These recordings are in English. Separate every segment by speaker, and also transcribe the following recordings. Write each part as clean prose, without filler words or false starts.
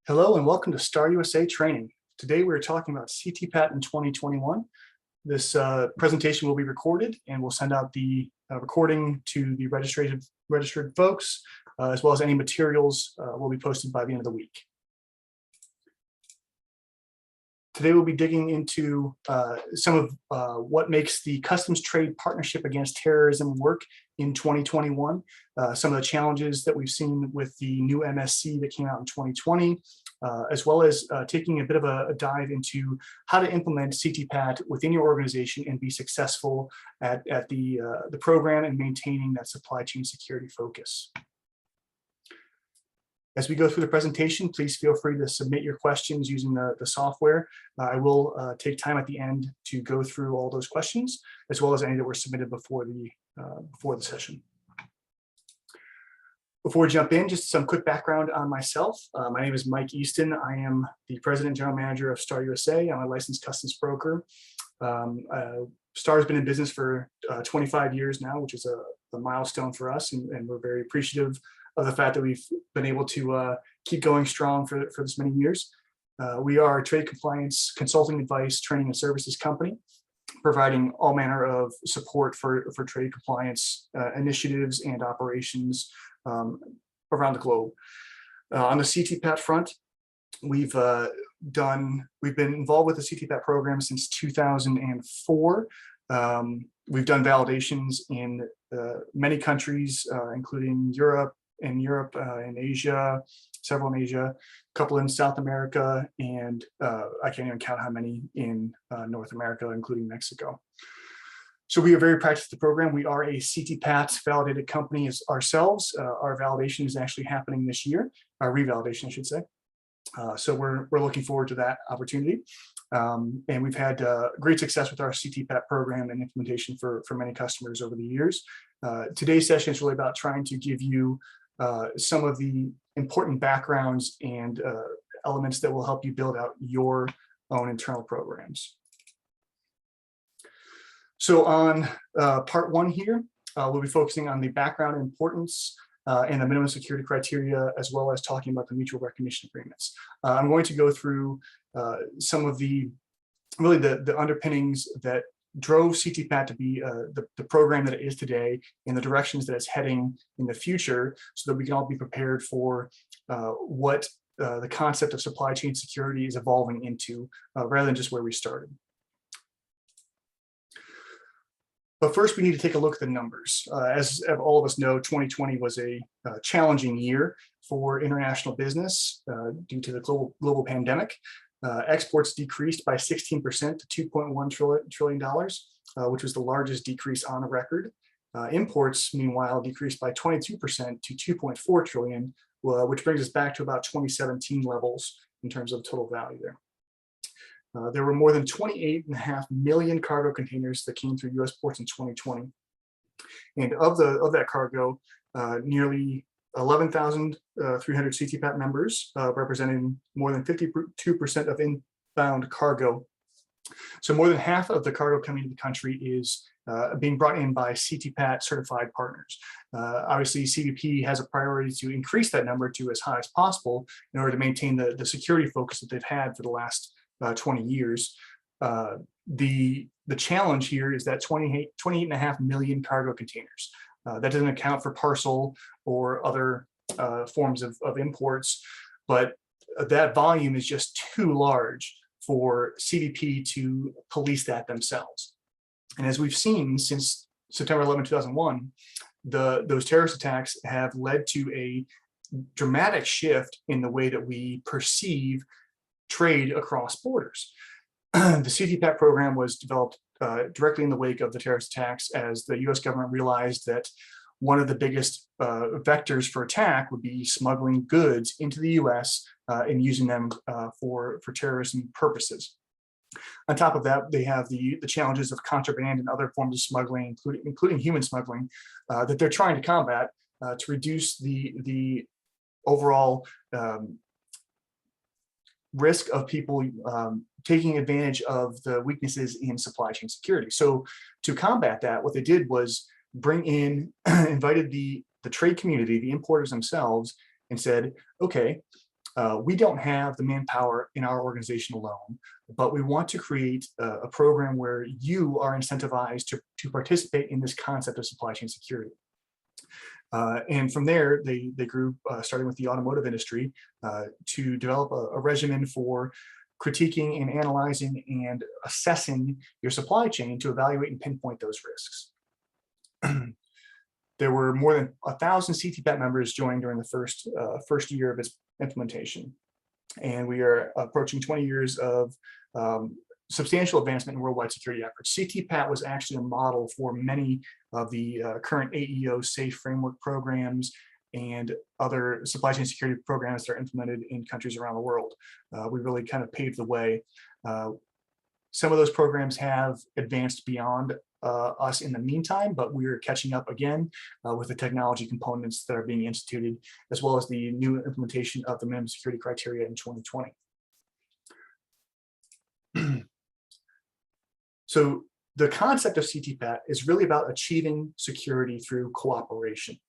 Speaker 1: Hello and welcome to Star USA Training. Today we're talking about CTPAT in 2021. This presentation will be recorded and we'll send out the recording to the registered folks, as well as any materials will be posted by the end of the week. Today we'll be digging into some of what makes the Customs Trade Partnership Against Terrorism work in 2021, some of the challenges that we've seen with the new MSC that came out in 2020, as well as taking a bit of a dive into how to implement CTPAT within your organization and be successful at the program and maintaining that supply chain security focus. As we go through the presentation, please feel free to submit your questions using the software. I will take time at the end to go through all those questions, as well as any that were submitted before the session. Before we jump in, just some quick background on myself. My name is Mike Easton. I am the President and General Manager of Star USA. I'm a licensed customs broker. Star has been in business for 25 years now, which is a milestone for us, and we're very appreciative of the fact that we've been able to keep going strong for this many years. We are a trade compliance consulting advice, training and services company, providing all manner of support for trade compliance initiatives and operations around the globe. On the CTPAT front, we've been involved with the CTPAT program since 2004. We've done validations in many countries, including in Asia, several in Asia, a couple in South America, and I can't even count how many in North America, including Mexico. So we are very practiced the program. We are a CTPAT validated company ourselves. Our validation is actually happening this year, our revalidation, I should say. So we're looking forward to that opportunity. And we've had great success with our CTPAT program and implementation for many customers over the years. Today's session is really about trying to give you some of the important backgrounds and elements that will help you build out your own internal programs. So on part one here, we'll be focusing on the background importance and the minimum security criteria, as well as talking about the mutual recognition agreements. I'm going to go through some of the underpinnings that drove CTPAT to be the program that it is today and the directions that it's heading in the future, so that we can all be prepared for what the concept of supply chain security is evolving into, rather than just where we started. But first, we need to take a look at the numbers. As all of us know, 2020 was a challenging year for international business due to the global pandemic. Exports decreased by 16% to $2.1 trillion, which was the largest decrease on record. Imports, meanwhile, decreased by 22% to $2.4 trillion, which brings us back to about 2017 levels in terms of total value there. There were more than 28.5 million cargo containers that came through U.S. ports in 2020. And of that cargo, nearly 11,300 CTPAT members, representing more than 52% of inbound cargo. So more than half of the cargo coming to the country is being brought in by CTPAT certified partners. Obviously, CBP has a priority to increase that number to as high as possible in order to maintain the security focus that they've had for the last 20 years. The challenge here is that 28.5 million cargo containers. That doesn't account for parcel or other forms of imports, but that volume is just too large for CBP to police that themselves. And as we've seen since September 11, 2001, those terrorist attacks have led to a dramatic shift in the way that we perceive trade across borders. The CTPAT program was developed directly in the wake of the terrorist attacks, as the US government realized that one of the biggest vectors for attack would be smuggling goods into the US and using them for terrorism purposes. On top of that, they have the challenges of contraband and other forms of smuggling, including human smuggling, that they're trying to combat to reduce the overall risk of people taking advantage of the weaknesses in supply chain security. So to combat that, what they did was invited the trade community, the importers themselves, and said, okay, We don't have the manpower in our organization alone, but we want to create a program where you are incentivized to participate in this concept of supply chain security. And from there, they grew, starting with the automotive industry, to develop a regimen for critiquing and analyzing and assessing your supply chain to evaluate and pinpoint those risks. There were more than 1,000 CTPAT members joined during the first year of its implementation. And we are approaching 20 years of substantial advancement in worldwide security efforts. CTPAT was actually a model for many of the current AEO safe framework programs and other supply chain security programs that are implemented in countries around the world. We really kind of paved the way. Some of those programs have advanced beyond us in the meantime, but we're catching up again with the technology components that are being instituted, as well as the new implementation of the minimum security criteria in 2020. So the concept of CTPAT is really about achieving security through cooperation.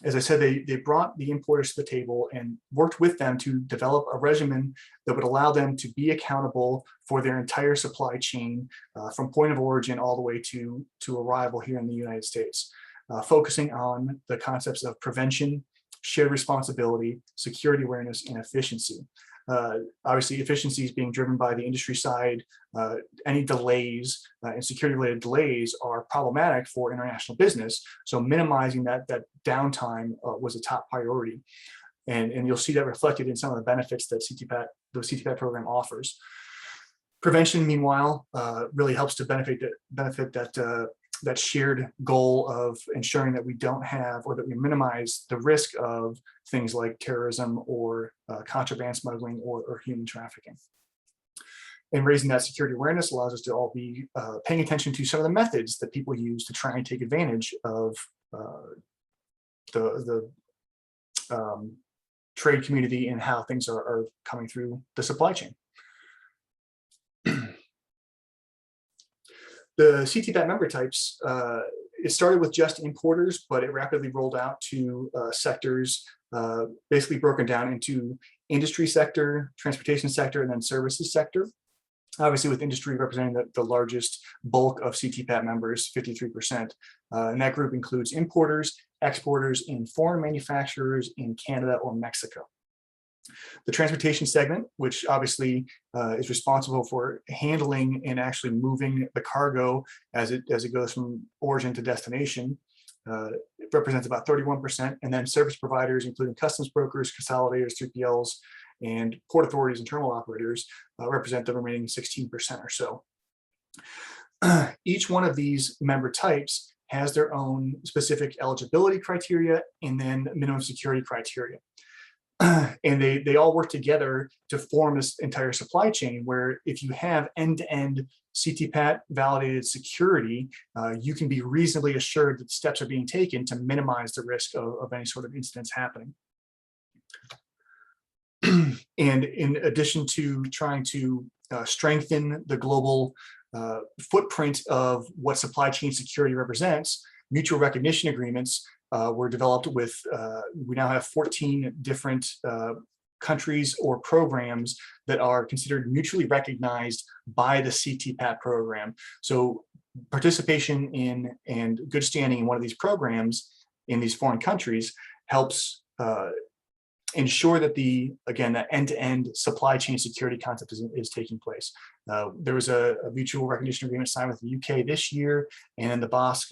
Speaker 1: As I said, they brought the importers to the table and worked with them to develop a regimen that would allow them to be accountable for their entire supply chain from point of origin all the way to arrival here in the United States, focusing on the concepts of prevention, shared responsibility, security awareness, and efficiency. Obviously, efficiencies being driven by the industry side. Any delays and security-related delays are problematic for international business. So minimizing that downtime was a top priority, and you'll see that reflected in some of the benefits that the CTPAT program offers. Prevention, meanwhile, really helps to benefit that shared goal of ensuring that we don't have, or that we minimize the risk of things like terrorism or contraband smuggling or human trafficking. And raising that security awareness allows us to all be paying attention to some of the methods that people use to try and take advantage of the trade community and how things are coming through the supply chain. The CTPAT member types, it started with just importers, but it rapidly rolled out to sectors, basically broken down into industry sector, transportation sector, and then services sector. Obviously, with industry representing the largest bulk of CTPAT members, 53%. And that group includes importers, exporters, and foreign manufacturers in Canada or Mexico. The transportation segment, which obviously is responsible for handling and actually moving the cargo as it goes from origin to destination, it represents about 31%. And then service providers, including customs brokers, consolidators, 3PLs, and port authorities and terminal operators, represent the remaining 16% or so. Each one of these member types has their own specific eligibility criteria and then minimum security criteria. And they all work together to form this entire supply chain, where if you have end-to-end CTPAT validated security, you can be reasonably assured that steps are being taken to minimize the risk of any sort of incidents happening. And in addition to trying to strengthen the global footprint of what supply chain security represents, mutual recognition agreements were developed with, we now have 14 different countries or programs that are considered mutually recognized by the CTPAT program. So participation in and good standing in one of these programs in these foreign countries helps ensure that that end-to-end supply chain security concept is taking place. There was a mutual recognition agreement signed with the UK this year, and the Basque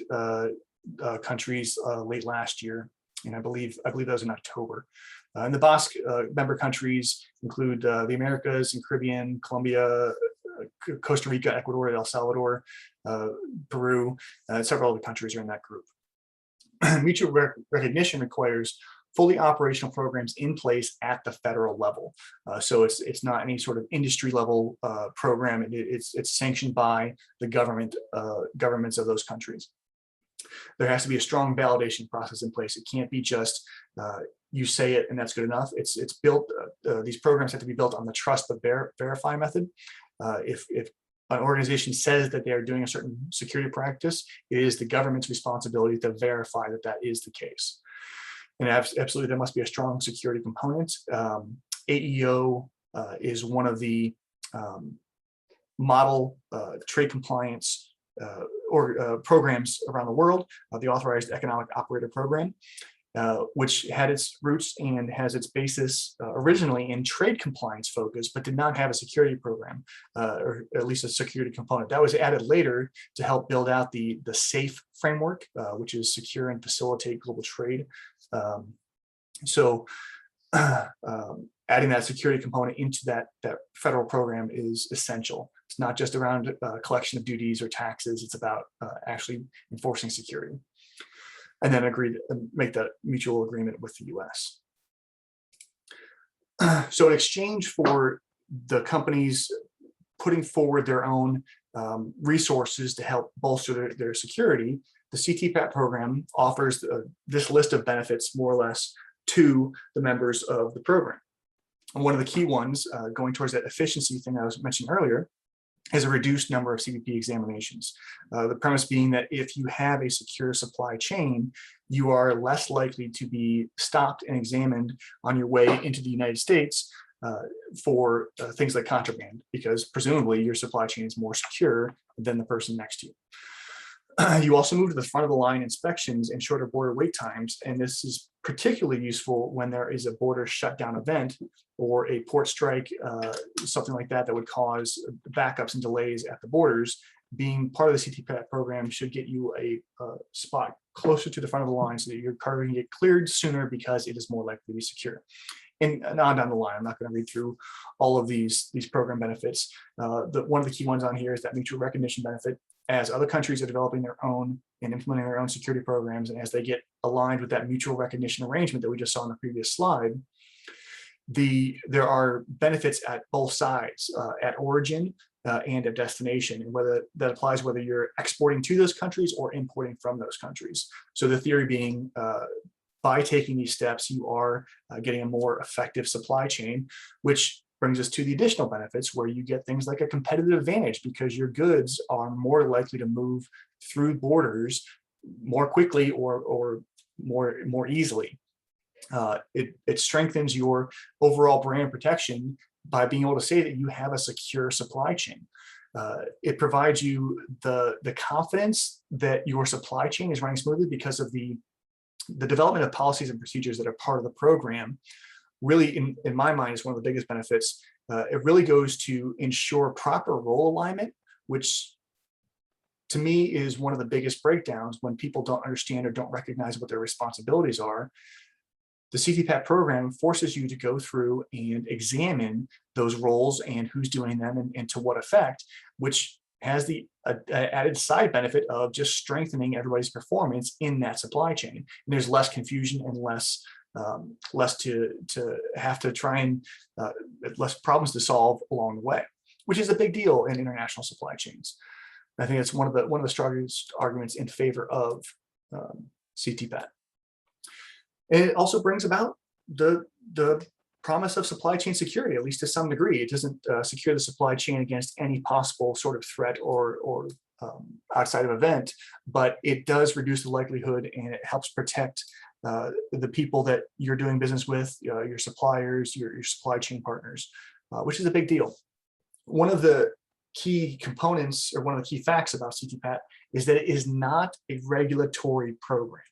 Speaker 1: countries late last year, and I believe that was in October. And the Basque member countries include the Americas and Caribbean, Colombia, Costa Rica, Ecuador, El Salvador, Peru, several other countries are in that group. Mutual recognition requires fully operational programs in place at the federal level. So it's not any sort of industry level program. It's sanctioned by the governments of those countries. There has to be a strong validation process in place. It can't be just you say it and that's good enough. It's built. These programs have to be built on the trust but verify method. If an organization says that they are doing a certain security practice, it is the government's responsibility to verify that that is the case. And absolutely, there must be a strong security component. AEO is one of the model trade compliance programs around the world, the Authorized Economic Operator Program, which had its roots and has its basis originally in trade compliance focus, but did not have a security program, or at least a security component. That was added later to help build out the SAFE framework, which is secure and facilitate global trade. Adding that security component into that federal program is essential. It's not just around collection of duties or taxes. It's about actually enforcing security. And then make that mutual agreement with the US. So in exchange for the companies putting forward their own resources to help bolster their security, the CTPAT program offers this list of benefits more or less to the members of the program. And one of the key ones, going towards that efficiency thing I was mentioning earlier, is a reduced number of CBP examinations. The premise being that if you have a secure supply chain, you are less likely to be stopped and examined on your way into the United States for things like contraband, because presumably your supply chain is more secure than the person next to you. You also move to the front of the line inspections and shorter border wait times, and this is particularly useful when there is a border shutdown event or a port strike, something like that would cause backups and delays at the borders. Being part of the CTPAT program should get you a spot closer to the front of the line so that your cargo can get cleared sooner because it is more likely to be secure. And on down the line, I'm not going to read through all of these program benefits. One of the key ones on here is that mutual recognition benefit. As other countries are developing their own and implementing their own security programs, and as they get aligned with that mutual recognition arrangement that we just saw in the previous slide, there are benefits at both sides, at origin and at destination, and whether that applies whether you're exporting to those countries or importing from those countries. So the theory being, by taking these steps, you are getting a more effective supply chain, which brings us to the additional benefits where you get things like a competitive advantage because your goods are more likely to move through borders more quickly or more easily. It strengthens your overall brand protection by being able to say that you have a secure supply chain. It provides you the confidence that your supply chain is running smoothly because of the development of policies and procedures that are part of the program. Really, in my mind, is one of the biggest benefits. It really goes to ensure proper role alignment, which to me is one of the biggest breakdowns when people don't understand or don't recognize what their responsibilities are. The CTPAT program forces you to go through and examine those roles and who's doing them and to what effect, which has the added side benefit of just strengthening everybody's performance in that supply chain. And there's less confusion and less to have to try and less problems to solve along the way, which is a big deal in international supply chains. I think it's one of the strongest arguments in favor of CTPAT. And it also brings about the promise of supply chain security, at least to some degree. It doesn't secure the supply chain against any possible sort of threat or outside of event, but it does reduce the likelihood and it helps protect the people that you're doing business with, your suppliers, your supply chain partners, which is a big deal. One of the key components or one of the key facts about CTPAT is that it is not a regulatory program.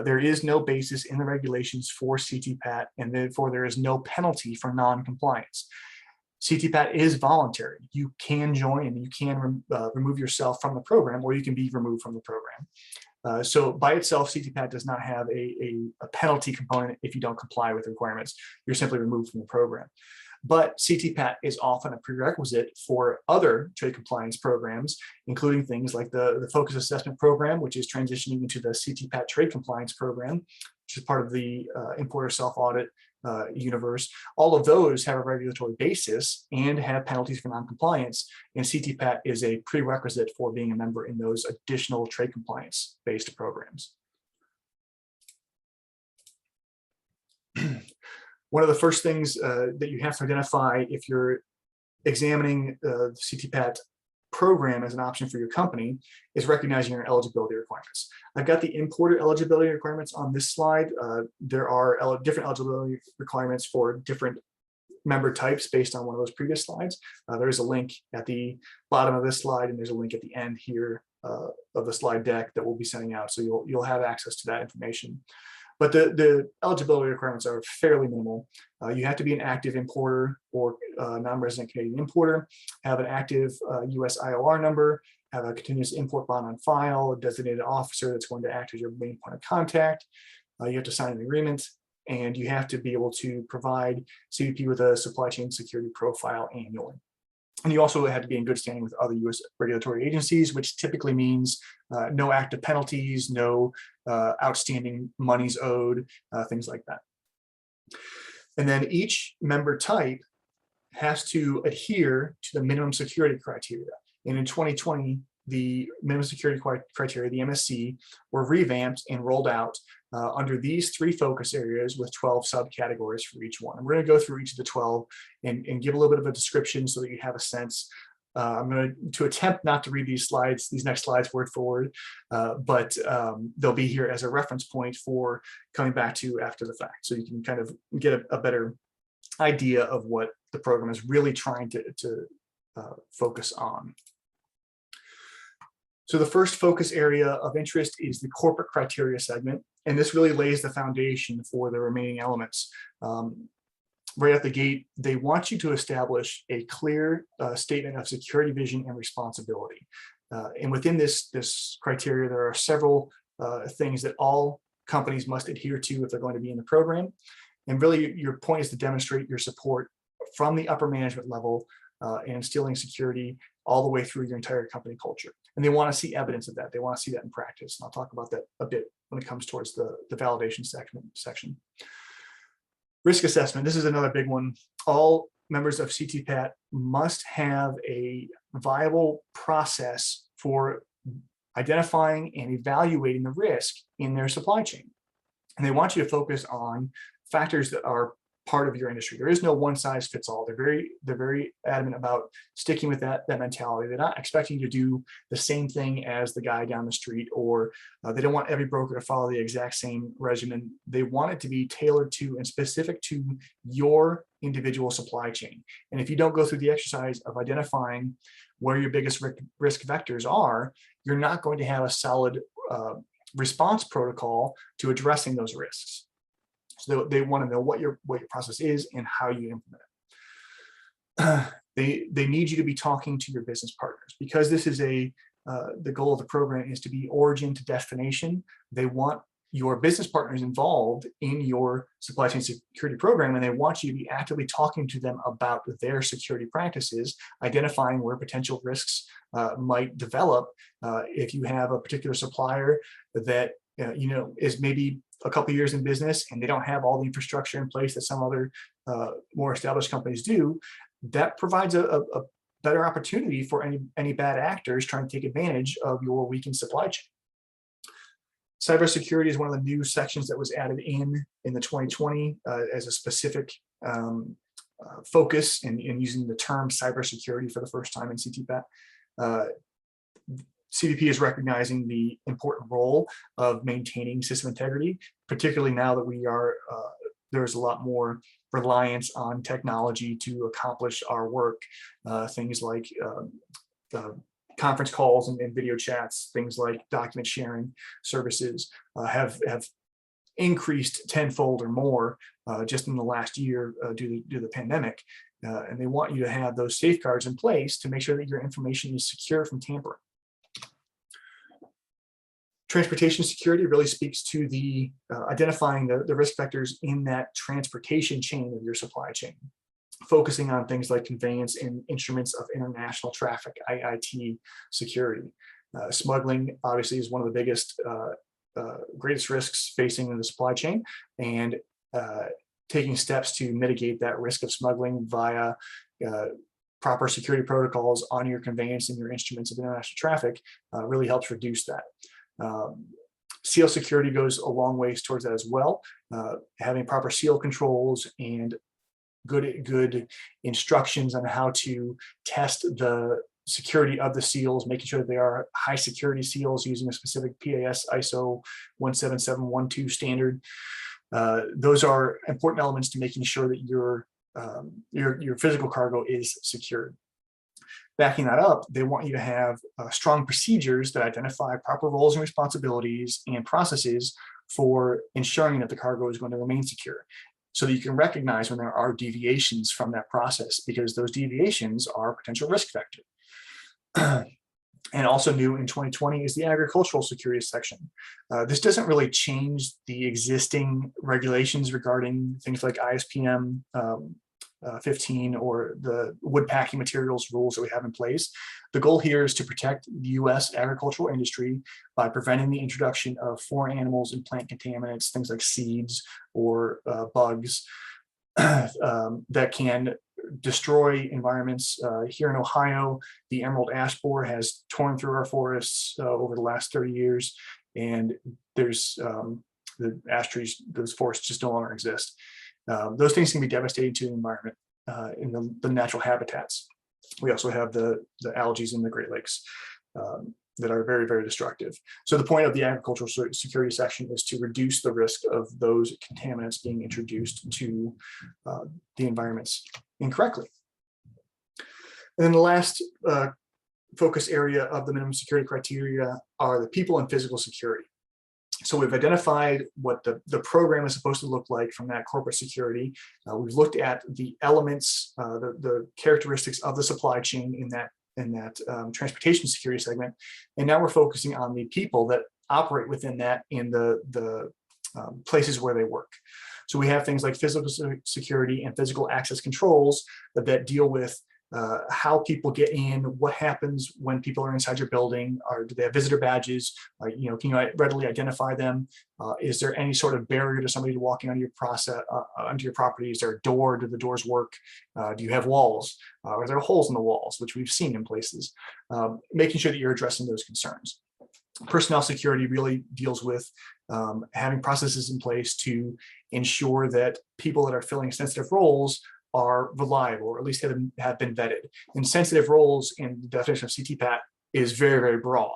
Speaker 1: There is no basis in the regulations for CTPAT, and therefore there is no penalty for non-compliance. CTPAT is voluntary. You can join and you can remove yourself from the program, or you can be removed from the program. So by itself, CTPAT does not have a penalty component if you don't comply with the requirements. You're simply removed from the program. But CTPAT is often a prerequisite for other trade compliance programs, including things like the Focus Assessment Program, which is transitioning into the CTPAT Trade Compliance Program, which is part of the importer self-audit universe. All of those have a regulatory basis and have penalties for non-compliance, and CTPAT is a prerequisite for being a member in those additional trade compliance-based programs. One of the first things that you have to identify if you're examining the CTPAT program as an option for your company is recognizing your eligibility requirements. I've got the importer eligibility requirements on this slide. There are different eligibility requirements for different member types based on one of those previous slides. There's a link at the bottom of this slide, and there's a link at the end here of the slide deck that we'll be sending out. So you'll have access to that information. But the eligibility requirements are fairly minimal. You have to be an active importer or non-resident Canadian importer, have an active US IOR number, have a continuous import bond on file, a designated officer that's going to act as your main point of contact. You have to sign an agreement, and you have to be able to provide CBP with a supply chain security profile annually. And you also had to be in good standing with other U.S. regulatory agencies, which typically means no active penalties, no outstanding monies owed, things like that. And then each member type has to adhere to the minimum security criteria. And in 2020, the minimum security criteria, the MSC, were revamped and rolled out under these 3 focus areas with 12 subcategories for each one. And we're going to go through each of the 12 and give a little bit of a description so that you have a sense. I'm going to attempt not to read these next slides word for word, but they'll be here as a reference point for coming back to after the fact. So you can kind of get a better idea of what the program is really trying to focus on. So the first focus area of interest is the corporate criteria segment, and this really lays the foundation for the remaining elements. Right at the gate, they want you to establish a clear statement of security vision and responsibility. And within this criteria, there are several things that all companies must adhere to if they're going to be in the program. And really, your point is to demonstrate your support from the upper management level and instilling security all the way through your entire company culture. And they want to see evidence of that. They want to see that in practice. And I'll talk about that a bit when it comes towards the validation section. Risk assessment. This is another big one. All members of CTPAT must have a viable process for identifying and evaluating the risk in their supply chain. And they want you to focus on factors that are part of your industry. There is no one size fits all. They're very adamant about sticking with that mentality. They're not expecting you to do the same thing as the guy down the street, or they don't want every broker to follow the exact same regimen. They want it to be tailored to and specific to your individual supply chain. And if you don't go through the exercise of identifying where your biggest risk vectors are, you're not going to have a solid response protocol to addressing those risks. So they want to know what your process is and how you implement it. They need you to be talking to your business partners, because this is the goal of the program is to be origin to destination. They want your business partners involved in your supply chain security program, and they want you to be actively talking to them about their security practices, identifying where potential risks might develop. If you have a particular supplier that is maybe a couple of years in business and they don't have all the infrastructure in place that some other more established companies do, that provides a better opportunity for any bad actors trying to take advantage of your weakened supply chain. Cybersecurity is one of the new sections that was added in the 2020 as a specific focus in using the term cybersecurity for the first time in CTPAT. CBP is recognizing the important role of maintaining system integrity, particularly now that there's a lot more reliance on technology to accomplish our work. Things like conference calls and video chats, things like document sharing services have increased tenfold or more just in the last year due to the pandemic. And they want you to have those safeguards in place to make sure that your information is secure from tampering. Transportation security really speaks to the identifying the risk vectors in that transportation chain of your supply chain, focusing on things like conveyance and instruments of international traffic, IIT security. Smuggling obviously is one of the biggest, greatest risks facing in the supply chain, and taking steps to mitigate that risk of smuggling via proper security protocols on your conveyance and your instruments of international traffic really helps reduce that. Seal security goes a long ways towards that as well. Having proper seal controls and good instructions on how to test the security of the seals, making sure that they are high security seals using a specific PAS ISO 17712 standard. Those are important elements to making sure that your your physical cargo is secured. Backing that up, they want you to have strong procedures that identify proper roles and responsibilities and processes for ensuring that the cargo is going to remain secure, so that you can recognize when there are deviations from that process, because those deviations are a potential risk factor. And also new in 2020 is the agricultural security section. This doesn't really change the existing regulations regarding things like ISPM 15 or the wood packing materials rules that we have in place. The goal here is to protect the U.S. agricultural industry by preventing the introduction of foreign animals and plant contaminants, things like seeds or bugs that can destroy environments. Here in Ohio, the emerald ash borer has torn through our forests over the last 30 years, and there's the ash trees, those forests just no longer exist. Those things can be devastating to the environment in the natural habitats. We also have the algae in the Great Lakes that are very, very destructive. So the point of the agricultural security section is to reduce the risk of those contaminants being introduced to the environments incorrectly. And then the last focus area of the minimum security criteria are the people and physical security. So we've identified what the program is supposed to look like from that corporate security. We've looked at the elements, the characteristics of the supply chain in that transportation security segment. And now we're focusing on the people that operate within that in the places where they work. So we have things like physical security and physical access controls that deal with how people get in, what happens when people are inside your building, or do they have visitor badges? Can you readily identify them? Is there any sort of barrier to somebody walking onto your property? Is there a door? Do the doors work? Do you have walls? Are there holes in the walls, which we've seen in places? Making sure that you're addressing those concerns. Personnel security really deals with having processes in place to ensure that people that are filling sensitive roles are reliable, or at least have been vetted. And sensitive roles in the definition of CTPAT is very, very broad.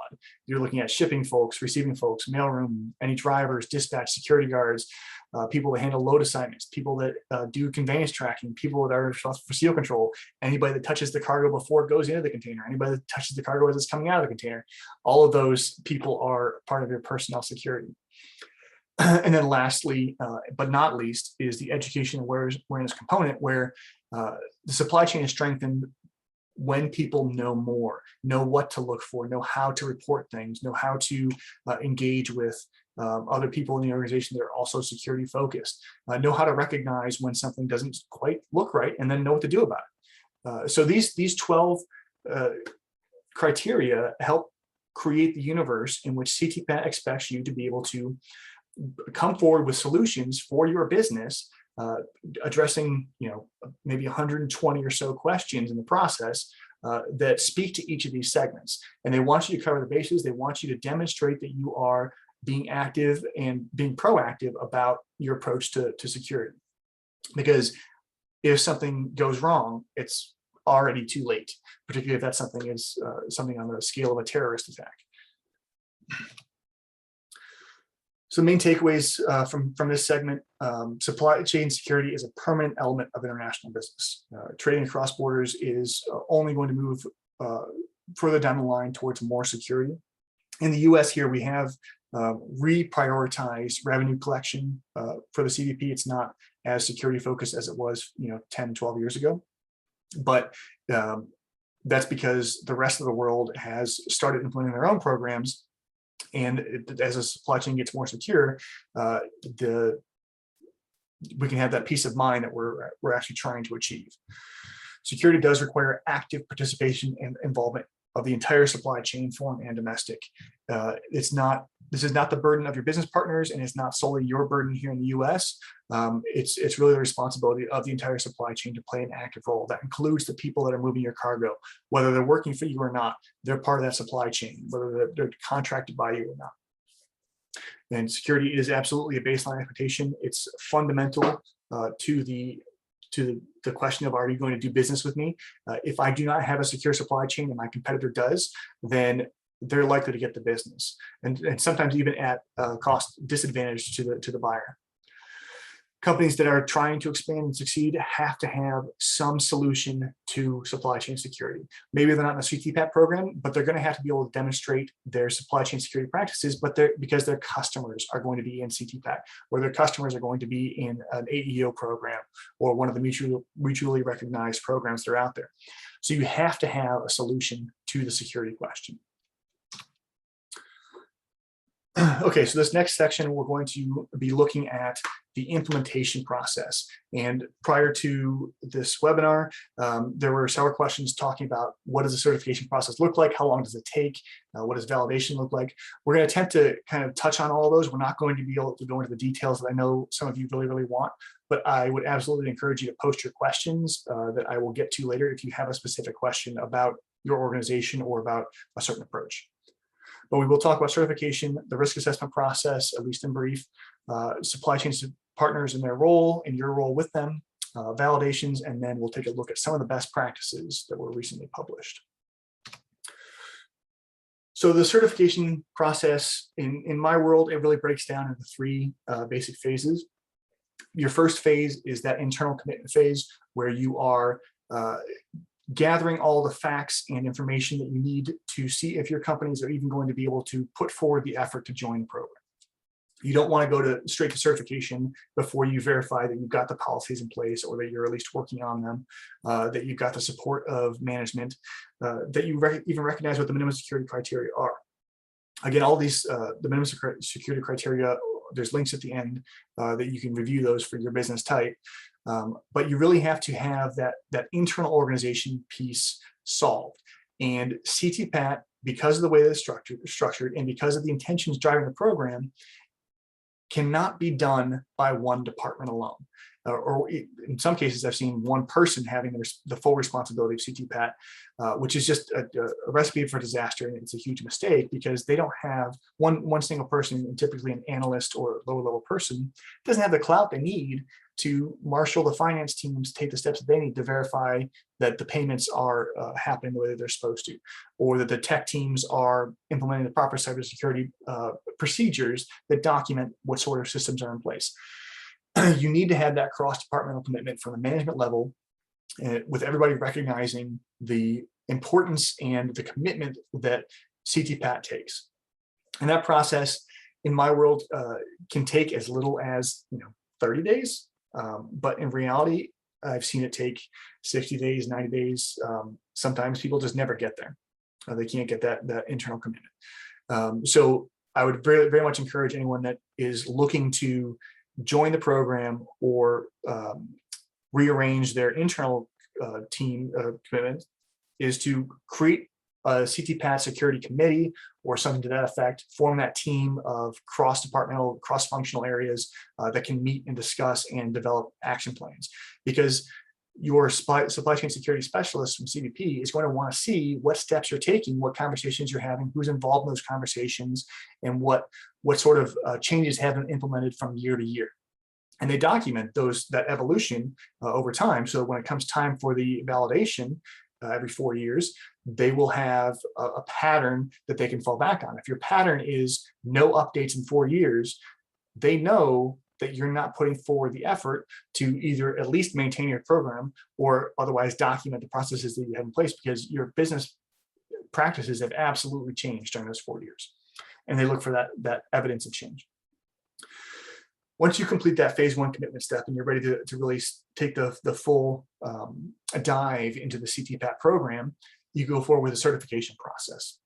Speaker 1: You're looking at shipping folks, receiving folks, mailroom, any drivers, dispatch, security guards, people that handle load assignments, people that do conveyance tracking, people that are responsible for seal control, anybody that touches the cargo before it goes into the container, anybody that touches the cargo as it's coming out of the container. All of those people are part of your personnel security. And then lastly, but not least, is the education awareness component, where the supply chain is strengthened when people know more, know what to look for, know how to report things, know how to engage with other people in the organization that are also security focused, know how to recognize when something doesn't quite look right, and then know what to do about it. So these 12 criteria help create the universe in which CTPAT expects you to be able to come forward with solutions for your business, addressing maybe 120 or so questions in the process that speak to each of these segments. And they want you to cover the bases. They want you to demonstrate that you are being active and being proactive about your approach to security. Because if something goes wrong, it's already too late, particularly if that something is something on the scale of a terrorist attack. So main takeaways from this segment: supply chain security is a permanent element of international business. Trading across borders is only going to move further down the line towards more security. In the US here, we have reprioritized revenue collection for the CBP. It's not as security focused as it was 10, 12 years ago. But that's because the rest of the world has started implementing their own programs. And as the supply chain gets more secure, we can have that peace of mind that we're actually trying to achieve. Security does require active participation and involvement of the entire supply chain, foreign and domestic. This is not the burden of your business partners, and it's not solely your burden here in the US. It's really the responsibility of the entire supply chain to play an active role. That includes the people that are moving your cargo, whether they're working for you or not. They're part of that supply chain, whether they're contracted by you or not. And security is absolutely a baseline expectation. It's fundamental to the question of, are you going to do business with me? If I do not have a secure supply chain and my competitor does, then they're likely to get the business, and sometimes even at cost disadvantage to the buyer. Companies that are trying to expand and succeed have to have some solution to supply chain security. Maybe they're not in a CTPAT program, but they're going to have to be able to demonstrate their supply chain security practices, but because their customers are going to be in CTPAT, or their customers are going to be in an AEO program, or one of the mutually recognized programs that are out there. So you have to have a solution to the security question. Okay, so this next section, we're going to be looking at the implementation process. And prior to this webinar, there were several questions talking about what does the certification process look like? How long does it take? What does validation look like? We're going to attempt to kind of touch on all of those. We're not going to be able to go into the details that I know some of you really, really want, but I would absolutely encourage you to post your questions that I will get to later if you have a specific question about your organization or about a certain approach. But we will talk about certification, the risk assessment process, at least in brief, supply chain partners and their role and your role with them, validations, and then we'll take a look at some of the best practices that were recently published. So the certification process in my world, it really breaks down into three basic phases. Your first phase is that internal commitment phase where you are gathering all the facts and information that you need to see if your companies are even going to be able to put forward the effort to join the program. You don't want to go straight to certification before you verify that you've got the policies in place, or that you're at least working on them, that you've got the support of management, that you even recognize what the minimum security criteria are. Again, all these, the minimum security criteria, there's links at the end that you can review those for your business type. But you really have to have that internal organization piece solved. And CTPAT, because of the way that it's structured and because of the intentions driving the program, cannot be done by one department alone. Or in some cases, I've seen one person having the full responsibility of CTPAT, which is just a recipe for disaster, and it's a huge mistake because they don't have one single person, and typically an analyst or lower level person, doesn't have the clout they need to marshal the finance teams, take the steps that they need to verify that the payments are happening the way that they're supposed to, or that the tech teams are implementing the proper cybersecurity procedures that document what sort of systems are in place. You need to have that cross-departmental commitment from the management level, with everybody recognizing the importance and the commitment that CTPAT takes. And that process, in my world, can take as little as 30 days. But in reality, I've seen it take 60 days, 90 days. Sometimes people just never get there. They can't get that internal commitment. So I would very, very much encourage anyone that is looking to join the program or rearrange their internal team commitment is to create a CTPAT security committee or something to that effect, form that team of cross-departmental, cross-functional areas that can meet and discuss and develop action plans. Because your supply chain security specialist from CBP is going to want to see what steps you're taking, what conversations you're having, who's involved in those conversations, and what sort of changes have been implemented from year to year. And they document that evolution over time. So when it comes time for the validation every 4 years, they will have a pattern that they can fall back on. If your pattern is no updates in 4 years, they know that you're not putting forward the effort to either at least maintain your program or otherwise document the processes that you have in place, because your business practices have absolutely changed during those 4 years. And they look for that evidence of change. Once you complete that phase one commitment step and you're ready to really take the full dive into the CTPAT program, you go forward with a certification process.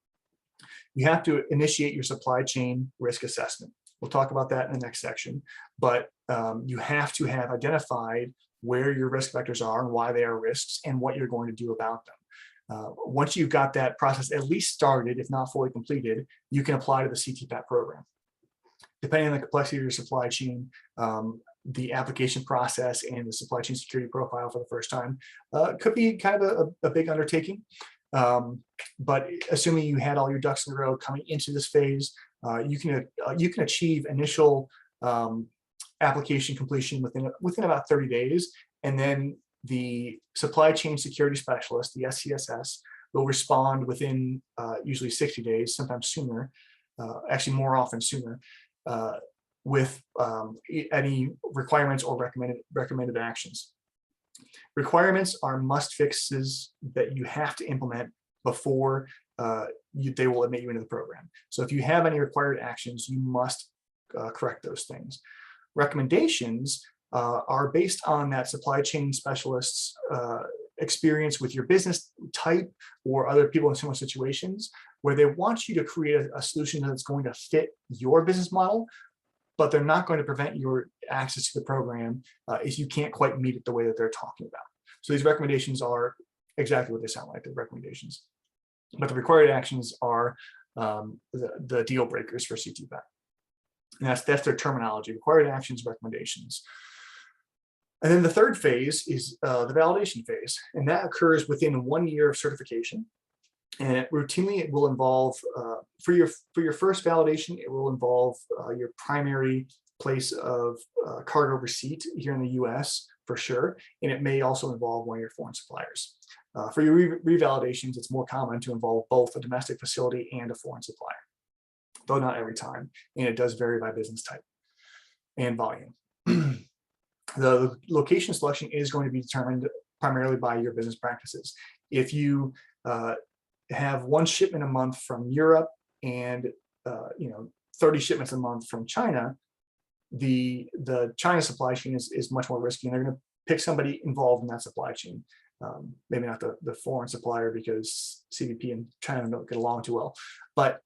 Speaker 1: You have to initiate your supply chain risk assessment. We'll talk about that in the next section, but you have to have identified where your risk vectors are and why they are risks and what you're going to do about them. Once you've got that process at least started, if not fully completed, you can apply to the CTPAT program. Depending on the complexity of your supply chain, the application process and the supply chain security profile for the first time could be kind of a big undertaking. But assuming you had all your ducks in a row coming into this phase, you can achieve initial application completion within about 30 days, and then the supply chain security specialist, the SCSS, will respond within usually 60 days, sometimes sooner, actually more often sooner, with any requirements or recommended actions. Requirements are must fixes that you have to implement before they will admit you into the program. So if you have any required actions, you must correct those things. Recommendations are based on that supply chain specialist's experience with your business type or other people in similar situations, where they want you to create a solution that's going to fit your business model, but they're not going to prevent your access to the program if you can't quite meet it the way that they're talking about. So these recommendations are exactly what they sound like, the recommendations. But the required actions are the deal breakers for CTPAT. And that's their terminology, required actions, recommendations. And then the third phase is the validation phase, and that occurs within 1 year of certification. And it will involve, for your first validation, it will involve your primary place of cargo receipt here in the US for sure. And it may also involve one of your foreign suppliers. For your revalidations, it's more common to involve both a domestic facility and a foreign supplier, though not every time. And it does vary by business type and volume. The location selection is going to be determined primarily by your business practices. If you have one shipment a month from Europe and 30 shipments a month from China, the China supply chain is much more risky, and they're going to pick somebody involved in that supply chain. Maybe not the foreign supplier, because CBP and China don't get along too well, but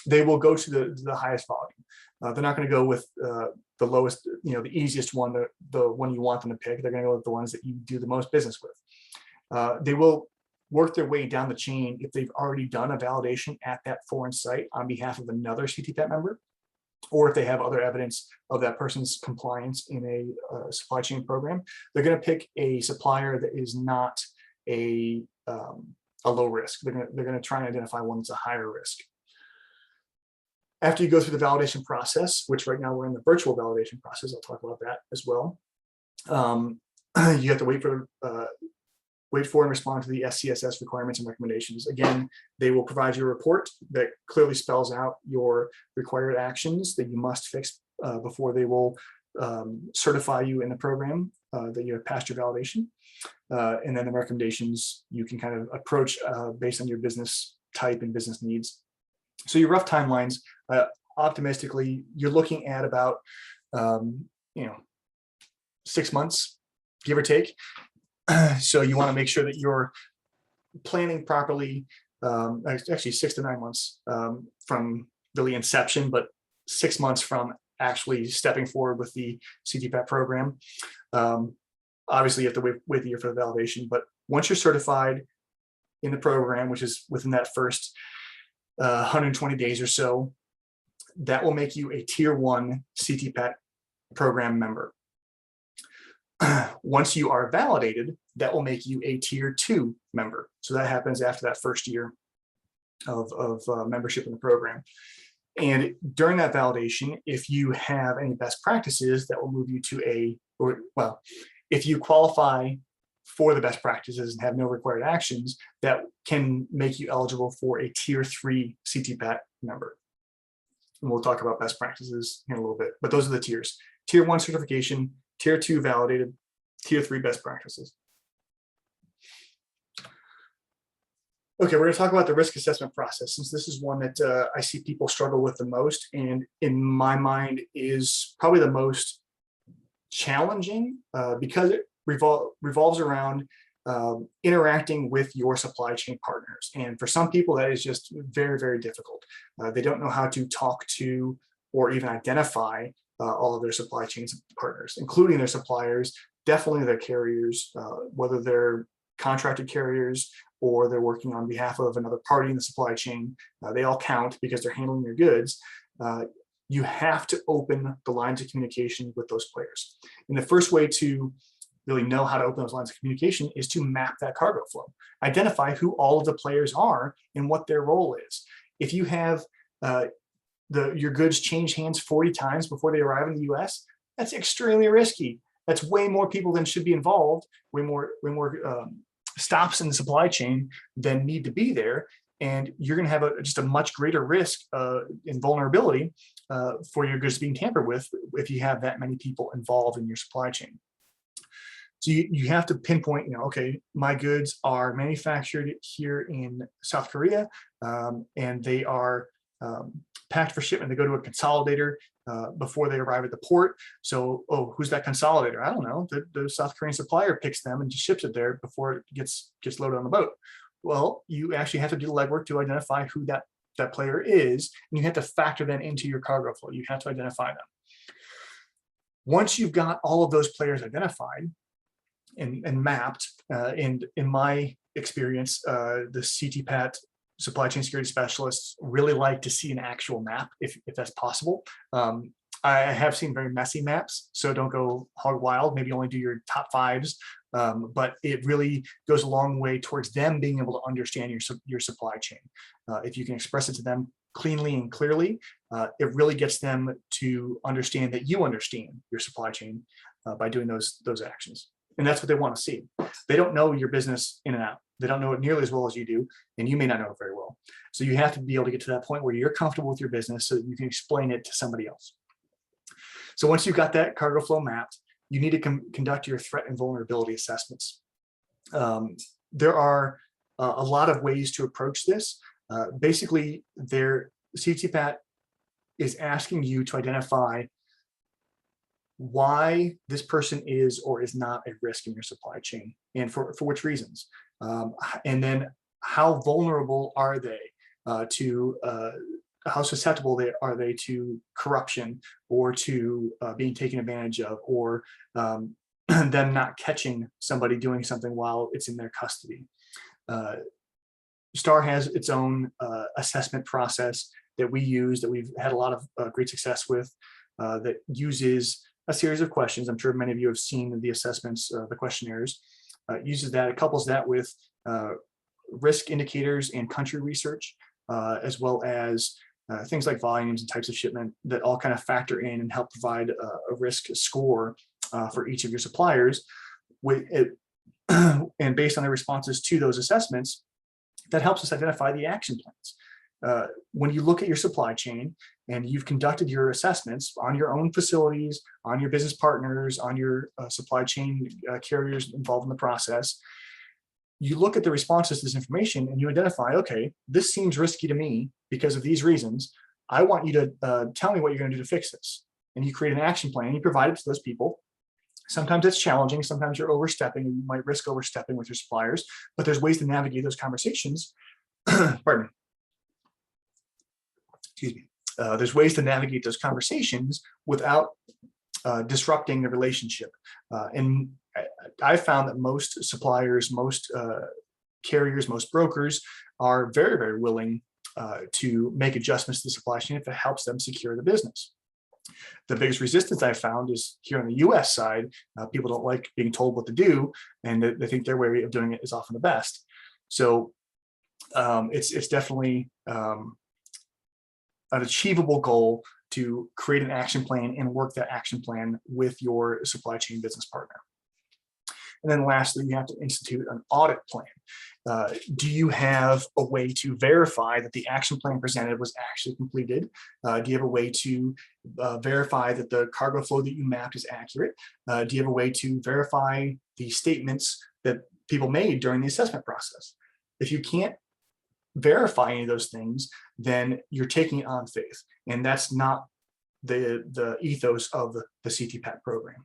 Speaker 1: they will go to the highest volume. They're not going to go with the lowest, the easiest one, the one you want them to pick. They're going to go with the ones that you do the most business with. They will work their way down the chain if they've already done a validation at that foreign site on behalf of another CTPAT member, or if they have other evidence of that person's compliance in a supply chain program. They're going to pick a supplier that is not a low risk. They're going to try and identify one that's a higher risk. After you go through the validation process, which right now we're in the virtual validation process, I'll talk about that as well. You have to wait for and respond to the SCSS requirements and recommendations. Again, they will provide you a report that clearly spells out your required actions that you must fix before they will certify you in the program that you have passed your validation. And then the recommendations you can kind of approach based on your business type and business needs. So your rough timelines, optimistically, you're looking at about 6 months, give or take. So you want to make sure that you're planning properly, actually 6 to 9 months from really inception, but 6 months from actually stepping forward with the CTPAT program. Obviously, you have to wait a year for the validation, but once you're certified in the program, which is within that first 120 days or so, that will make you a Tier 1 CTPAT program member. Once you are validated, that will make you a Tier 2 member. So that happens after that first year of membership in the program. And during that validation, if you have any best practices, that will move you to if you qualify for the best practices and have no required actions, that can make you eligible for a Tier 3 CTPAT member. And we'll talk about best practices in a little bit, but those are the tiers. Tier 1 certification, Tier 2 validated, Tier 3 best practices. Okay, we're going to talk about the risk assessment process, since this is one that I see people struggle with the most, and in my mind is probably the most challenging because it revolves around interacting with your supply chain partners. And for some people, that is just very, very difficult. They don't know how to talk to or even identify all of their supply chain partners, including their suppliers, definitely their carriers, whether they're contracted carriers or they're working on behalf of another party in the supply chain. They all count because they're handling your goods. You have to open the lines of communication with those players. And the first way to really know how to open those lines of communication is to map that cargo flow. Identify who all of the players are and what their role is. If you have your goods change hands 40 times before they arrive in the US, that's extremely risky. That's way more people than should be involved, way more stops in the supply chain than need to be there. and you're going to have just a much greater risk in vulnerability for your goods being tampered with if you have that many people involved in your supply chain. So you have to pinpoint, okay, my goods are manufactured here in South Korea, and they are packed for shipment. They go to a consolidator before they arrive at the port. So, who's that consolidator? I don't know. The South Korean supplier picks them and just ships it there before it gets loaded on the boat. Well, you actually have to do the legwork to identify who that player is, and you have to factor them into your cargo flow. You have to identify them. Once you've got all of those players identified and mapped, and in my experience, the CTPAT supply chain security specialists really like to see an actual map if that's possible. I have seen very messy maps, so don't go hog wild. Maybe only do your top fives, but it really goes a long way towards them being able to understand your supply chain. If you can express it to them cleanly and clearly, it really gets them to understand that you understand your supply chain by doing those actions. And that's what they want to see. They don't know your business in and out. They don't know it nearly as well as you do, and you may not know it very well. So you have to be able to get to that point where you're comfortable with your business so that you can explain it to somebody else. So once you've got that cargo flow mapped, you need to conduct your threat and vulnerability assessments. There are a lot of ways to approach this. Basically, CTPAT is asking you to identify why this person is or is not a risk in your supply chain, and for which reasons. And then how vulnerable are they how susceptible are they to corruption or to being taken advantage of, or them not catching somebody doing something while it's in their custody. STAR has its own assessment process that we use, that we've had a lot of great success with, that uses a series of questions. I'm sure many of you have seen the assessments, the questionnaires. Uses that, it couples that with risk indicators and country research, as well as things like volumes and types of shipment that all kind of factor in and help provide a risk score for each of your suppliers. And based on the responses to those assessments, that helps us identify the action plans. When you look at your supply chain and you've conducted your assessments on your own facilities, on your business partners, on your supply chain carriers involved in the process, you look at the responses to this information and you identify, okay, this seems risky to me because of these reasons. I want you to tell me what you're going to do to fix this. And you create an action plan, you provide it to those people. Sometimes it's challenging, sometimes you're overstepping, and you might risk overstepping with your suppliers, but there's ways to navigate those conversations. Pardon me. Excuse me. There's ways to navigate those conversations without disrupting the relationship. And I found that most suppliers, most carriers, most brokers are very, very willing to make adjustments to the supply chain if it helps them secure the business. The biggest resistance I found is here on the US side. People don't like being told what to do, and they think their way of doing it is often the best. So it's definitely an achievable goal to create an action plan and work that action plan with your supply chain business partner. And then lastly, you have to institute an audit plan. Do you have a way to verify that the action plan presented was actually completed? Do you have a way to verify that the cargo flow that you mapped is accurate? Do you have a way to verify the statements that people made during the assessment process? If you can't verify any of those things, then you're taking it on faith. And that's not the ethos of the CTPAT program.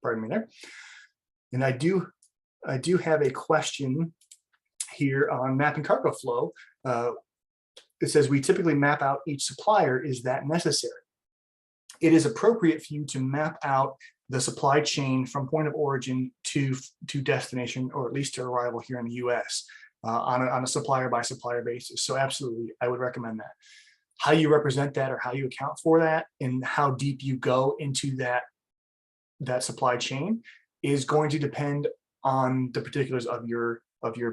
Speaker 1: Pardon me there. And I do have a question here on mapping cargo flow. It says, we typically map out each supplier. Is that necessary? It is appropriate for you to map out the supply chain from point of origin to destination, or at least to arrival here in the US on a supplier by supplier basis. So absolutely, I would recommend that. How you represent that or how you account for that and how deep you go into that supply chain is going to depend on the particulars of your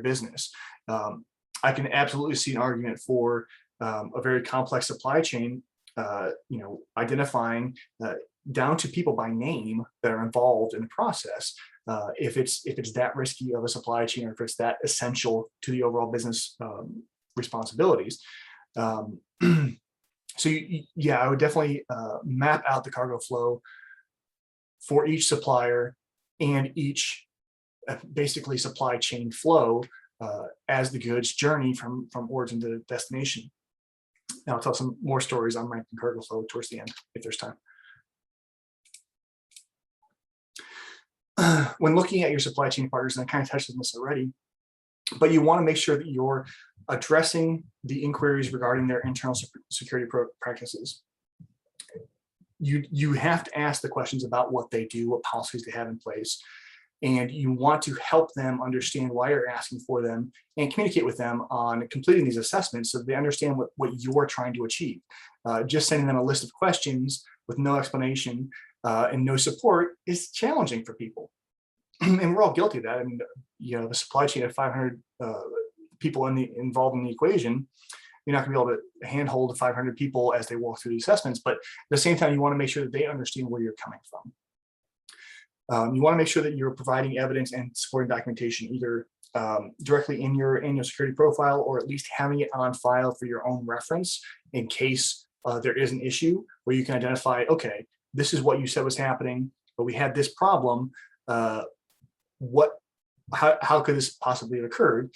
Speaker 1: business. I can absolutely see an argument for a very complex supply chain, identifying down to people by name that are involved in the process, if it's that risky of a supply chain, or if it's that essential to the overall business responsibilities. So yeah, I would definitely map out the cargo flow for each supplier and each basically supply chain flow as the goods journey from origin to destination. Now I'll tell some more stories on ranking cargo flow towards the end if there's time. When looking at your supply chain partners, and I kind of touched on this already, but you want to make sure that you're addressing the inquiries regarding their internal security practices. You have to ask the questions about what they do, what policies they have in place, and you want to help them understand why you're asking for them and communicate with them on completing these assessments so they understand what you're trying to achieve. Just sending them a list of questions with no explanation and no support is challenging for people. And we're all guilty of that. I mean, the supply chain of 500 people involved in the equation, you're not going to be able to handhold 500 people as they walk through the assessments, but at the same time, you want to make sure that they understand where you're coming from. You want to make sure that you're providing evidence and supporting documentation, either directly in your annual security profile, or at least having it on file for your own reference in case there is an issue where you can identify, okay, this is what you said was happening, but we had this problem. How could this possibly have occurred?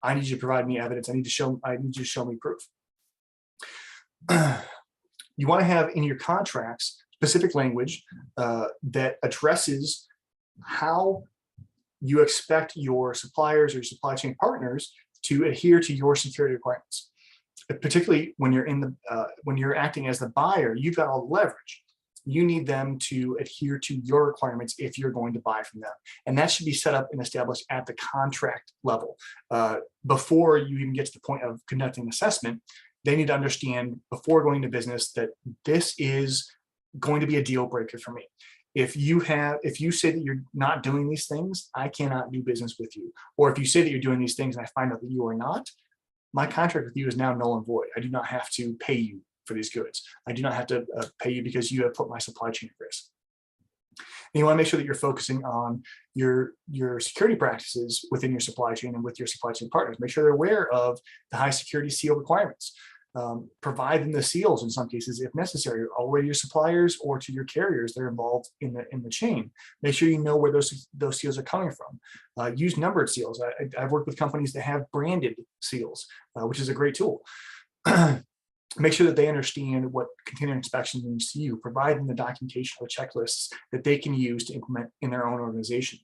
Speaker 1: I need you to provide me evidence. I need you to show me proof. You want to have in your contracts specific language that addresses how you expect your suppliers or supply chain partners to adhere to your security requirements. Particularly when you're acting as the buyer, you've got all the leverage. You need them to adhere to your requirements if you're going to buy from them. And that should be set up and established at the contract level. Before you even get to the point of conducting assessment, they need to understand before going to business that this is going to be a deal breaker for me. If you say that you're not doing these things, I cannot do business with you. Or if you say that you're doing these things and I find out that you are not, my contract with you is now null and void. I do not have to pay you for these goods. I do not have to pay you because you have put my supply chain at risk. And you want to make sure that you're focusing on your security practices within your supply chain and with your supply chain partners. Make sure they're aware of the high security seal requirements. Provide them the seals in some cases if necessary, all to your suppliers or to your carriers that are involved in the chain. Make sure you know where those seals are coming from. Use numbered seals. I've worked with companies that have branded seals, which is a great tool. Make sure that they understand what container inspection means to you. Provide them the documentation or checklists that they can use to implement in their own organization.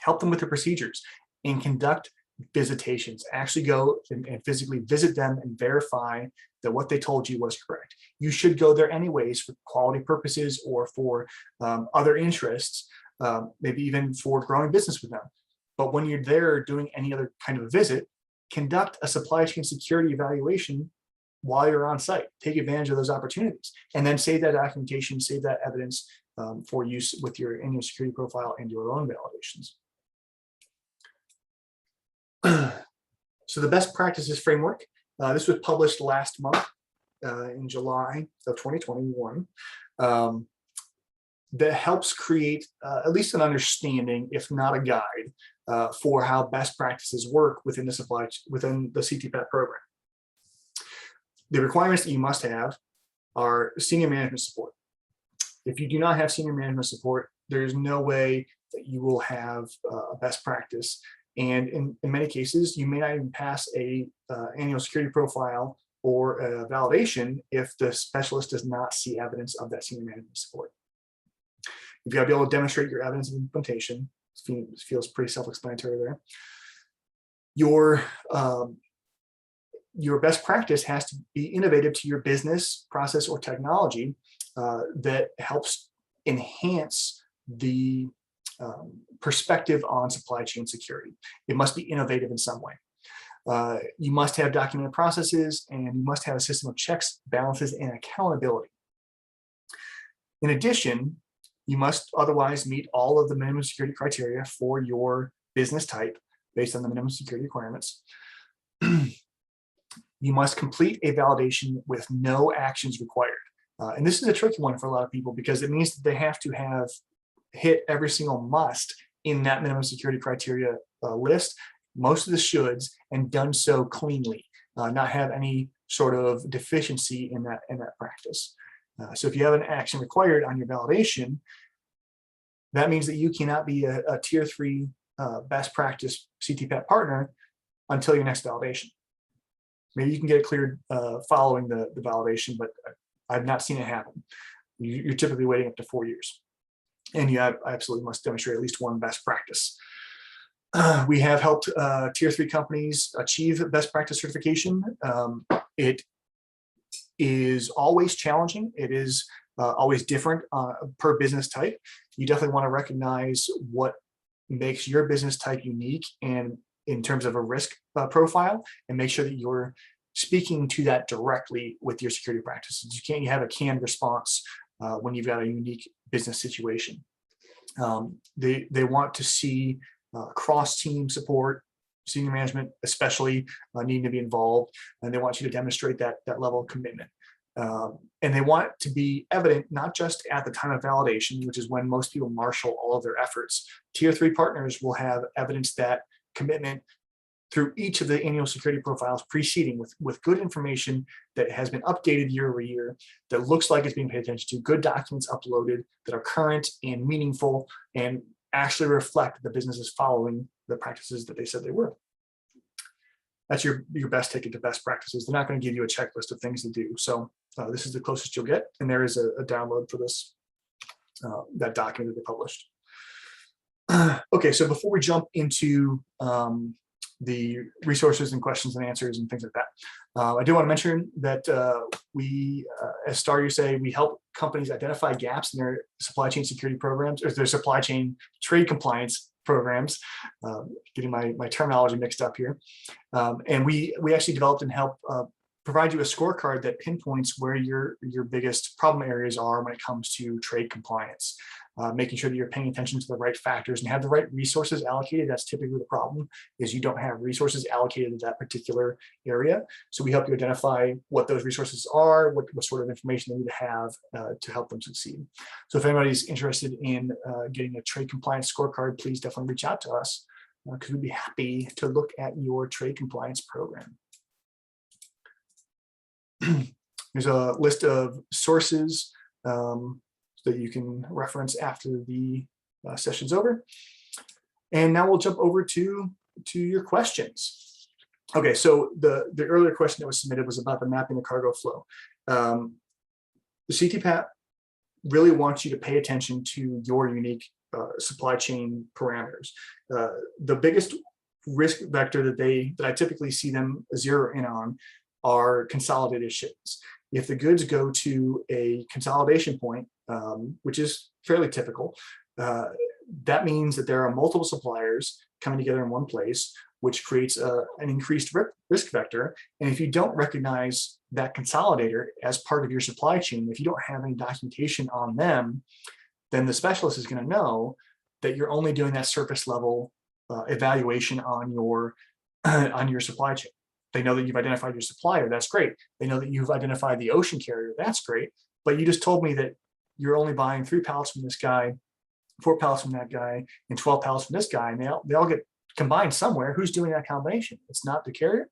Speaker 1: Help them with the procedures and conduct visitations. Actually go and physically visit them and verify that what they told you was correct. You should go there anyways for quality purposes or for other interests, maybe even for growing business with them. But when you're there doing any other kind of a visit, conduct a supply chain security evaluation while you're on site. Take advantage of those opportunities and then save that documentation, save that evidence for use with your annual security profile and your own validations. So the best practices framework, this was published last month in July of 2021, that helps create at least an understanding, if not a guide, for how best practices work within the CTPAT program. The requirements that you must have are senior management support. If you do not have senior management support, there's no way that you will have a best practice. And in many cases, you may not even pass a annual security profile or a validation if the specialist does not see evidence of that senior management support. You've got to be able to demonstrate your evidence of implementation. It feels pretty self-explanatory there. Your best practice has to be innovative to your business, process, or technology that helps enhance the perspective on supply chain security. It must be innovative in some way. You must have documented processes, and you must have a system of checks, balances, and accountability. In addition, you must otherwise meet all of the minimum security criteria for your business type based on the minimum security requirements. You must complete a validation with no actions required. And this is a tricky one for a lot of people because it means that they have to have hit every single must in that minimum security criteria list, most of the shoulds, and done so cleanly, not have any sort of deficiency in that practice. So if you have an action required on your validation, that means that you cannot be a tier 3 best practice CTPAT partner until your next validation. Maybe you can get it cleared following the validation, but I've not seen it happen. You're typically waiting up to 4 years, and you absolutely must demonstrate at least one best practice. We have helped tier 3 companies achieve best practice certification. It is always challenging. It is always different per business type. You definitely want to recognize what makes your business type unique and in terms of a risk profile, and make sure that you're speaking to that directly with your security practices. You can't have a canned response when you've got a unique business situation. They want to see cross-team support, senior management especially needing to be involved, and they want you to demonstrate that level of commitment. And they want it to be evident not just at the time of validation, which is when most people marshal all of their efforts. Tier 3 partners will have evidence that commitment through each of the annual security profiles preceding, with good information that has been updated year over year, that looks like it's being paid attention to, good documents uploaded that are current and meaningful and actually reflect the business is following the practices that they said they were. That's your best ticket to best practices. They're not going to give you a checklist of things to do. So this is the closest you'll get, and there is a download for this, that document that they published. Okay, so before we jump into the resources and questions and answers and things like that, I do want to mention that we, as Star USA, we help companies identify gaps in their supply chain security programs, or their supply chain trade compliance programs. Getting my terminology mixed up here. And we actually developed and help provide you a scorecard that pinpoints where your biggest problem areas are when it comes to trade compliance. Making sure that you're paying attention to the right factors and have the right resources allocated. That's typically the problem, is you don't have resources allocated to that particular area. So we help you identify what those resources are, what sort of information they need to have to help them succeed. So if anybody's interested in getting a trade compliance scorecard, please definitely reach out to us, because we'd be happy to look at your trade compliance program. There's a list of sources that you can reference after the session's over. And now we'll jump over to your questions. Okay, so the earlier question that was submitted was about the mapping the cargo flow. The CTPAT really wants you to pay attention to your unique supply chain parameters. The biggest risk vector that I typically see them zero in on are consolidated shipments. If the goods go to a consolidation point, which is fairly typical, that means that there are multiple suppliers coming together in one place, which creates an increased risk vector. And if you don't recognize that consolidator as part of your supply chain, if you don't have any documentation on them, then the specialist is going to know that you're only doing that surface level evaluation on your supply chain. They know that you've identified your supplier. That's great. They know that you've identified the ocean carrier. That's great. But you just told me that you're only buying 3 pallets from this guy, 4 pallets from that guy, and 12 pallets from this guy, and they all get combined somewhere. Who's doing that combination? It's not the carrier.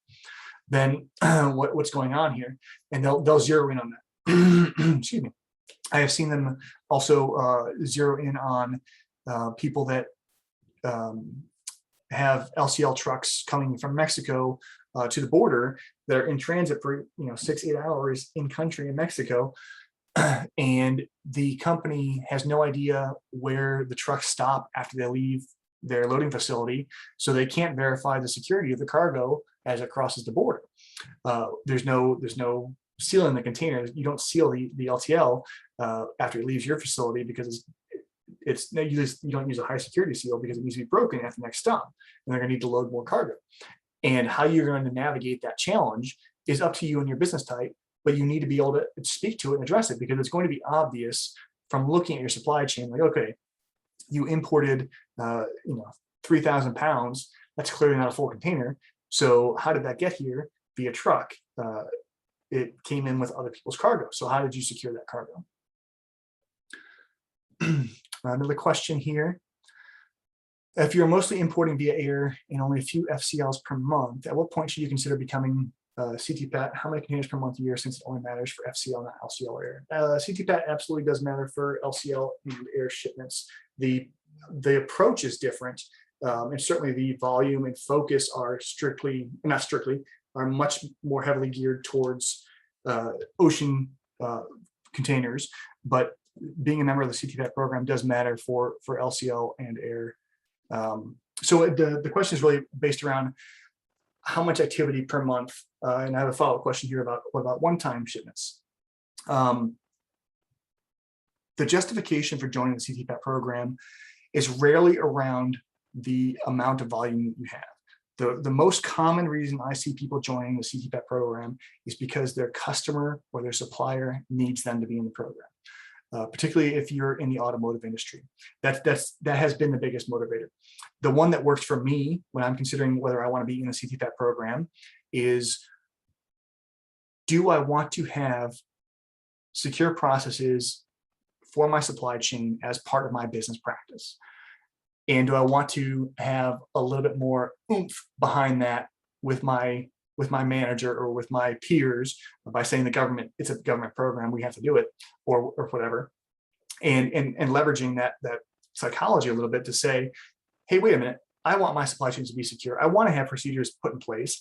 Speaker 1: Then what's going on here? And they'll zero in on that. Excuse me. I have seen them also zero in on people that have LCL trucks coming from Mexico to the border that are in transit for 6-8 hours in country in Mexico, and the company has no idea where the trucks stop after they leave their loading facility, so they can't verify the security of the cargo as it crosses the border. There's no seal in the container. You don't seal the LTL after it leaves your facility, because you don't use a high security seal, because it needs to be broken at the next stop, and they're going to need to load more cargo. And how you're going to navigate that challenge is up to you and your business type, but you need to be able to speak to it and address it, because it's going to be obvious from looking at your supply chain, like, okay, you imported 3,000 pounds. That's clearly not a full container. So how did that get here via truck? It came in with other people's cargo. So how did you secure that cargo? Another question here. If you're mostly importing via air and only a few FCLs per month, at what point should you consider becoming CTPAT? How many containers per month a year, since it only matters for FCL, not LCL or air? CTPAT absolutely does matter for LCL and air shipments. The approach is different, and certainly the volume and focus are are much more heavily geared towards ocean containers. But being a member of the CTPAT program does matter for LCL and air. So the question is really based around how much activity per month, and I have a follow-up question here about what about one-time shipments. The justification for joining the CTPAT program is rarely around the amount of volume you have. The most common reason I see people joining the CTPAT program is because their customer or their supplier needs them to be in the program. Particularly if you're in the automotive industry. That has been the biggest motivator. The one that works for me when I'm considering whether I want to be in the CTPAT program is, do I want to have secure processes for my supply chain as part of my business practice? And do I want to have a little bit more oomph behind that with my manager or with my peers by saying it's a government program, we have to do it, or whatever, and leveraging that psychology a little bit to say, hey, wait a minute, I want my supply chains to be secure. I want to have procedures put in place.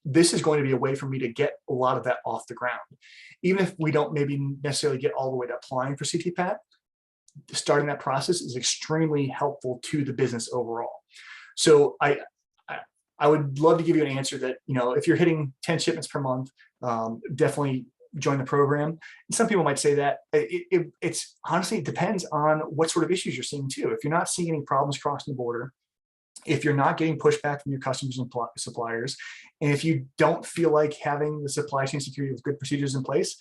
Speaker 1: This is going to be a way for me to get a lot of that off the ground. Even if we don't maybe necessarily get all the way to applying for CTPAT, starting that process is extremely helpful to the business overall. So I would love to give you an answer that, if you're hitting 10 shipments per month, definitely join the program. And some people might say that it's honestly, it depends on what sort of issues you're seeing too. If you're not seeing any problems crossing the border, if you're not getting pushback from your customers and suppliers, and if you don't feel like having the supply chain security with good procedures in place,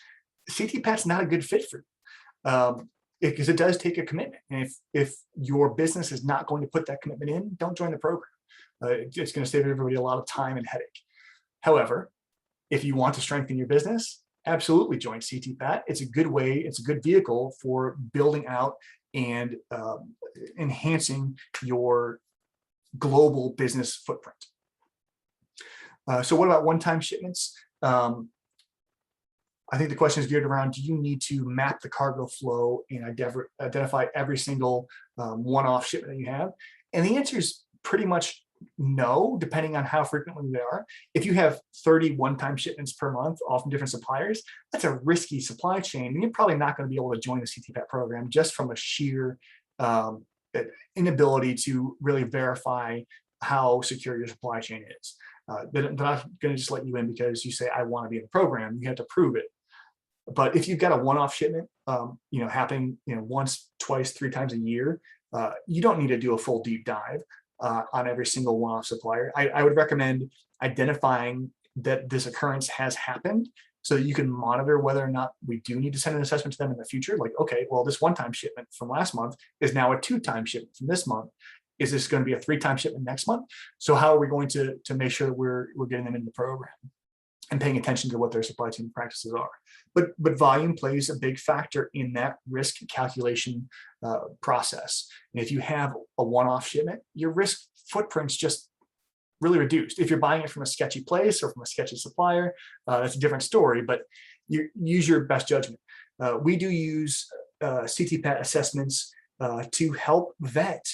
Speaker 1: CTPAT's not a good fit for you. Because it does take a commitment. And if your business is not going to put that commitment in, don't join the program. It's going to save everybody a lot of time and headache. However, if you want to strengthen your business, absolutely join CTPAT. It's a good way, it's a good vehicle for building out and enhancing your global business footprint. So what about one-time shipments? I think the question is geared around, do you need to map the cargo flow and identify every single one-off shipment that you have? And the answer is pretty much no, depending on how frequently they are. If you have 30 one-time shipments per month, all from different suppliers, that's a risky supply chain. And you're probably not going to be able to join the CTPAT program just from a sheer inability to really verify how secure your supply chain is. They're not going to just let you in because you say, I want to be in the program. You have to prove it. But if you've got a one-off shipment, happening, once, twice, 3 times a year, you don't need to do a full deep dive on every single one-off supplier. I would recommend identifying that this occurrence has happened so that you can monitor whether or not we do need to send an assessment to them in the future. Like, okay, well, this one-time shipment from last month is now a 2-time shipment from this month. Is this going to be a 3-time shipment next month? So how are we going to make sure that we're getting them in the program and paying attention to what their supply chain practices are? But volume plays a big factor in that risk calculation process. And if you have a one-off shipment, your risk footprint's just really reduced. If you're buying it from a sketchy place or from a sketchy supplier, that's a different story, but you use your best judgment. We do use CTPAT assessments to help vet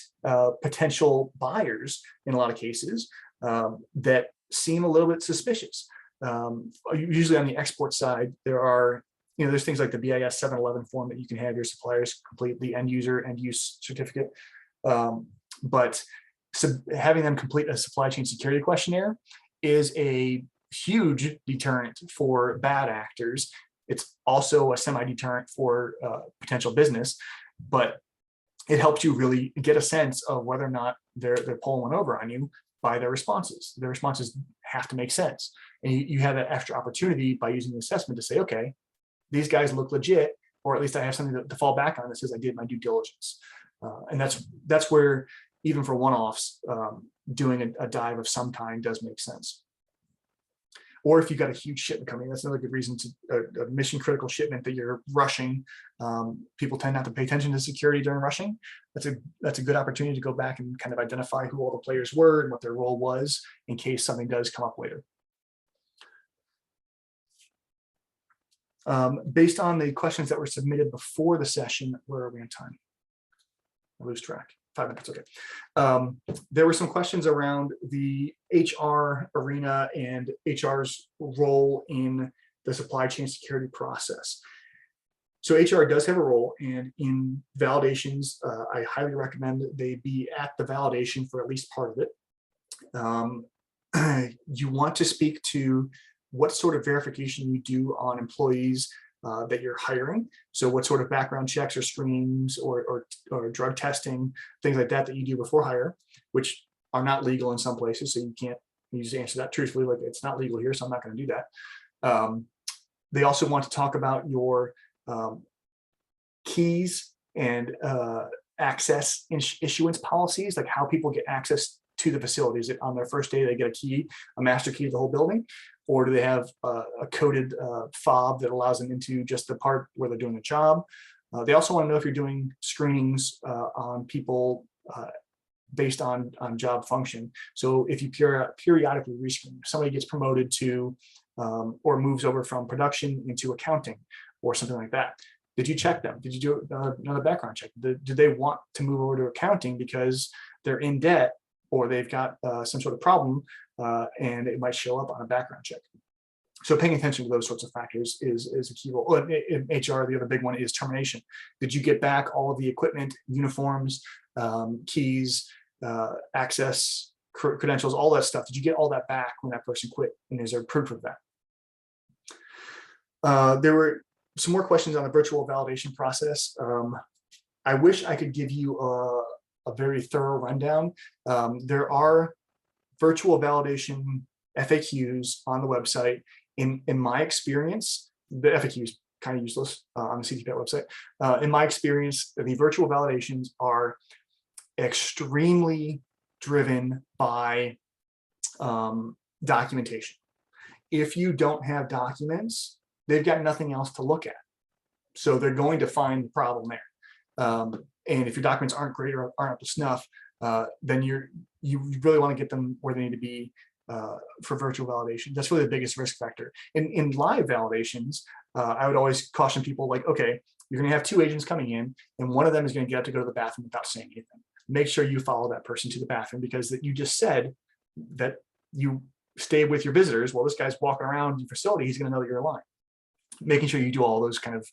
Speaker 1: potential buyers in a lot of cases that seem a little bit suspicious. Usually on the export side, there are, there's things like the BIS 711 form that you can have your suppliers complete, the end use certificate. But having them complete a supply chain security questionnaire is a huge deterrent for bad actors. It's also a semi-deterrent for potential business, but it helps you really get a sense of whether or not they're pulling one over on you by their responses. Their responses have to make sense. And you have that extra opportunity by using the assessment to say, okay, these guys look legit, or at least I have something to fall back on that says I did my due diligence. And that's where, even for one-offs, doing a dive of some kind does make sense. Or if you've got a huge shipment coming, that's another good reason to a mission critical shipment that you're rushing. People tend not to pay attention to security during rushing. That's a good opportunity to go back and kind of identify who all the players were and what their role was in case something does come up later. Based on the questions that were submitted before the session, where are we on time? I lose track. 5 minutes, okay. There were some questions around the HR arena and HR's role in the supply chain security process. So HR does have a role, and in validations, I highly recommend they be at the validation for at least part of it. You want to speak to what sort of verification you do on employees that you're hiring. So what sort of background checks or screenings or drug testing, things like that you do before hire, which are not legal in some places. So you just answer that truthfully, like it's not legal here, so I'm not going to do that. They also want to talk about your keys and access issuance policies, like how people get access to the facility. Is it on their first day they get a key, a master key to the whole building? Or do they have a coded fob that allows them into just the part where they're doing the job? They also want to know if you're doing screenings on people based on job function. So if you periodically rescreen, if somebody gets promoted to or moves over from production into accounting or something like that, did you check them? Did you do another background check? Do they want to move over to accounting because they're in debt or they've got some sort of problem and it might show up on a background check? So paying attention to those sorts of factors is a key role. In HR, the other big one is termination. Did you get back all of the equipment, uniforms, keys, access, credentials, all that stuff? Did you get all that back when that person quit? And is there proof of that? There were some more questions on the virtual validation process. I wish I could give you a very thorough rundown. There are virtual validation FAQs on the website. In my experience, the FAQ is kind of useless on the CTPAT website. In my experience, the virtual validations are extremely driven by documentation. If you don't have documents, they've got nothing else to look at. So they're going to find the problem there. And if your documents aren't great or aren't up to snuff, then you really want to get them where they need to be for virtual validation. That's really the biggest risk factor. In live validations, I would always caution people like, okay, you're going to have 2 agents coming in, and one of them is going to get up to go to the bathroom without saying anything. Make sure you follow that person to the bathroom, because that you just said that you stay with your visitors. Well, this guy's walking around your facility, he's going to know that you're in line. Making sure you do all those kind of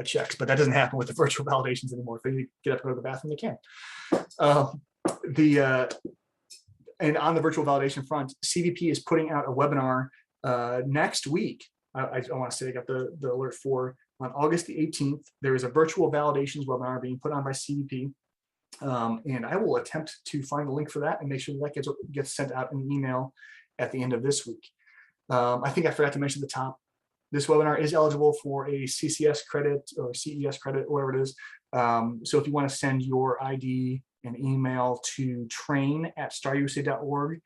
Speaker 1: checks, but that doesn't happen with the virtual validations anymore. If they get up to go to the bathroom, they can. And on the virtual validation front, CVP is putting out a webinar next week. I want to say I got the alert for on August the 18th. There is a virtual validations webinar being put on by CVP. And I will attempt to find the link for that and make sure that gets sent out in an email at the end of this week. I think I forgot to mention at the top, this webinar is eligible for a CCS credit or CES credit, whatever it is. So if you want to send your ID and email to train@starusa.org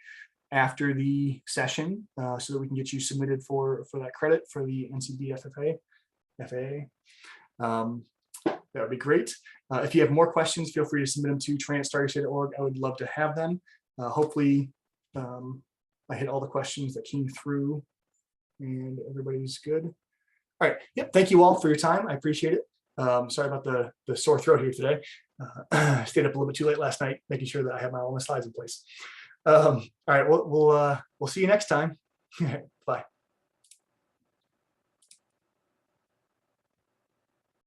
Speaker 1: after the session, so that we can get you submitted for that credit for the NCB FAA. That would be great. If you have more questions, feel free to submit them to train@starusa.org. I would love to have them. Hopefully, I hit all the questions that came through and everybody's good. All right. Yep. Thank you all for your time. I appreciate it. Sorry about the sore throat here today. I stayed up a little bit too late last night, making sure that I have all my slides in place. All right. We'll see you next time.